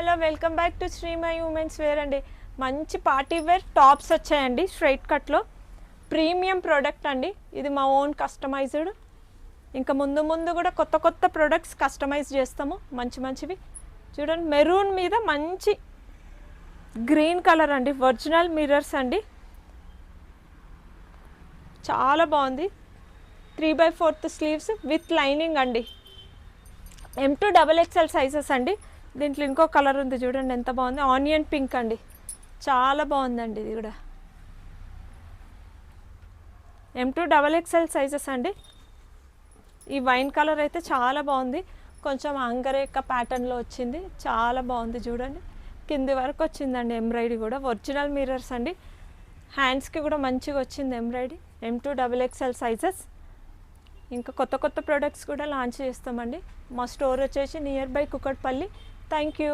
Hello welcome back to Srimai women's wear అండి. మంచి party wear tops వచ్చాయండి స్ట్రైట్ కట్లో. ప్రీమియం ప్రోడక్ట్ అండి. ఇది మా ఓన్ కస్టమైజ్డ్. ఇంకా ముందు ముందు కూడా కొత్త కొత్త ప్రోడక్ట్స్ కస్టమైజ్ చేస్తాము. మంచివి చూడండి. మెరూన్ మీద మంచి గ్రీన్ కలర్ అండి. ఒరిజినల్ మిర్రర్స్ అండి. చాలా బాగుంది. 3/4 స్లీవ్స్ విత్ లైనింగ్ అండి. M2 XXL సైజెస్ అండి. దీంట్లో ఇంకో కలర్ ఉంది చూడండి, ఎంత బాగుంది. ఆనియన్ పింక్ అండి, చాలా బాగుందండి. ఇది కూడా M2 XXL సైజెస్ అండి. ఈ వైన్ కలర్ అయితే చాలా బాగుంది. కొంచెం అంగరేక ప్యాటర్న్లో వచ్చింది, చాలా బాగుంది. చూడండి, కింది వరకు వచ్చిందండి ఎంబ్రాయిడరీ కూడా. ఒరిజినల్ మిర్రర్స్ అండి. హ్యాండ్స్కి కూడా మంచిగా వచ్చింది ఎంబ్రాయిడరీ. M2 XXL sizes. ఇంకా కొత్త కొత్త ప్రోడక్ట్స్ కూడా లాంచ్ చేస్తామండి. మా స్టోర్ వచ్చేసి near by Kukatpally. Thank you.